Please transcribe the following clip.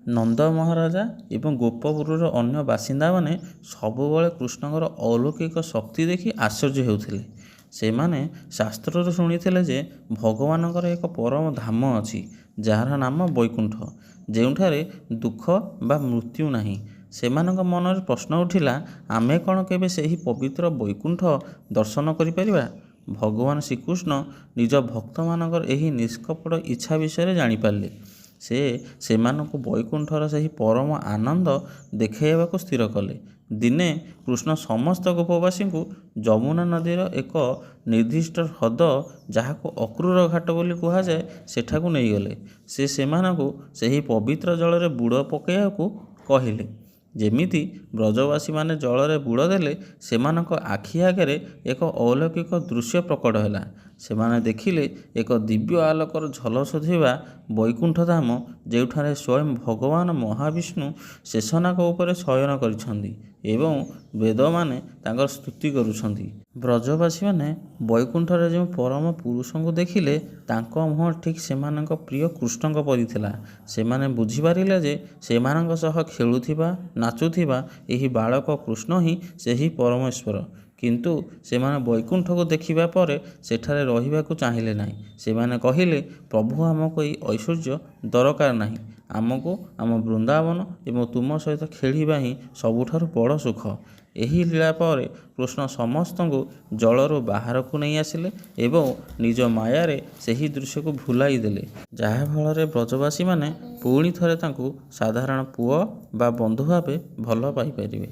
ନନ୍ଦ ମହାରାଜା ଏବଂ ଗୋପପୁରର ଅନ୍ୟ ବାସିନ୍ଦାମାନେ ସବୁବେଳେ କୃଷ୍ଣଙ୍କର ଅଲୌକିକ ଶକ୍ତି ଦେଖି ଆଶ୍ଚର୍ଯ୍ୟ ହେଉଥିଲେ। ସେମାନେ ଶାସ୍ତ୍ରରୁ ଶୁଣିଥିଲେ ଯେ ଭଗବାନଙ୍କର ଏକ ପରମ ଧାମ ଅଛି, ଯାହାର ନାମ ବୈକୁଣ୍ଠ, ଯେଉଁଠାରେ ଦୁଃଖ ବା ମୃତ୍ୟୁ ନାହିଁ। ସେମାନଙ୍କ ମନରେ ପ୍ରଶ୍ନ ଉଠିଲା, ଆମେ କ'ଣ କେବେ ସେହି ପବିତ୍ର ବୈକୁଣ୍ଠ ଦର୍ଶନ କରିପାରିବା? ଭଗବାନ ଶ୍ରୀକୃଷ୍ଣ ନିଜ ଭକ୍ତମାନଙ୍କର ଏହି ନିଷ୍କପଟ ଇଚ୍ଛା ବିଷୟରେ ଜାଣିପାରିଲେ। ସେ ସେମାନଙ୍କୁ ବୈକୁଣ୍ଠର ସେହି ପରମ ଆନନ୍ଦ ଦେଖାଇବାକୁ ସ୍ଥିର କଲେ। ଦିନେ କୃଷ୍ଣ ସମସ୍ତ ଗୋପବାସୀଙ୍କୁ ଯମୁନା ନଦୀର ଏକ ନିର୍ଦ୍ଦିଷ୍ଟ ହ୍ରଦ, ଯାହାକୁ ଅକ୍ରୁର ଘାଟ ବୋଲି କୁହାଯାଏ, ସେଠାକୁ ନେଇଗଲେ। ସେ ସେମାନଙ୍କୁ ସେହି ପବିତ୍ର ଜଳରେ ବୁଡ଼ ପକାଇବାକୁ କହିଲେ। ଯେମିତି ବ୍ରଜବାସୀମାନେ ଜଳରେ ବୁଡ଼ ଦେଲେ ସେମାନଙ୍କ ଆଖି ଆଗରେ ଏକ ଅଲୌକିକ ଦୃଶ୍ୟ ପ୍ରକଟ ହେଲା। ସେମାନେ ଦେଖିଲେ ଏକ ଦିବ୍ୟ ଆଲୋକର ଝଲସୁଥିବା ବୈକୁଣ୍ଠ ଧାମ, ଯେଉଁଠାରେ ସ୍ୱୟଂ ଭଗବାନ ମହାବିଷ୍ଣୁ ଶେଷନାଗ ଉପରେ ଶୟନ କରିଛନ୍ତି ଏବଂ ବେଦମାନେ ତାଙ୍କର ସ୍ତୁତି କରୁଛନ୍ତି। ବ୍ରଜବାସୀମାନେ ବୈକୁଣ୍ଠରେ ଯେଉଁ ପରମ ପୁରୁଷଙ୍କୁ ଦେଖିଲେ, ତାଙ୍କ ମୁହଁ ଠିକ୍ ସେମାନଙ୍କ ପ୍ରିୟ କୃଷ୍ଣଙ୍କ ପରି ଥିଲା। ସେମାନେ ବୁଝିପାରିଲେ ଯେ ସେମାନଙ୍କ ସହ ଖେଳୁଥିବା, ନାଚୁଥିବା ଏହି ବାଳକ କୃଷ୍ଣ ହିଁ ସେହି ପରମେଶ୍ୱର। କିନ୍ତୁ ସେମାନେ ବୈକୁଣ୍ଠକୁ ଦେଖିବା ପରେ ସେଠାରେ ରହିବାକୁ ଚାହିଁଲେ ନାହିଁ। ସେମାନେ କହିଲେ, ପ୍ରଭୁ, ଆମକୁ ଏହି ଐଶ୍ୱର୍ଯ୍ୟ ଦରକାର ନାହିଁ। ଆମକୁ ଆମ ବୃନ୍ଦାବନ ଏବଂ ତୁମ ସହିତ ଖେଳିବା ହିଁ ସବୁଠାରୁ ବଡ଼ ସୁଖ। ଏହି ଲୀଳା ପରେ କୃଷ୍ଣ ସମସ୍ତଙ୍କୁ ଜଳରୁ ବାହାରକୁ ନେଇ ଆସିଲେ ଏବଂ ନିଜ ମାୟାରେ ସେହି ଦୃଶ୍ୟକୁ ଭୁଲାଇ ଦେଲେ, ଯାହାଫଳରେ ବ୍ରଜବାସୀମାନେ ପୁଣି ଥରେ ତାଙ୍କୁ ସାଧାରଣ ପୁଅ ବା ବନ୍ଧୁ ଭାବେ ଭଲ ପାଇପାରିବେ।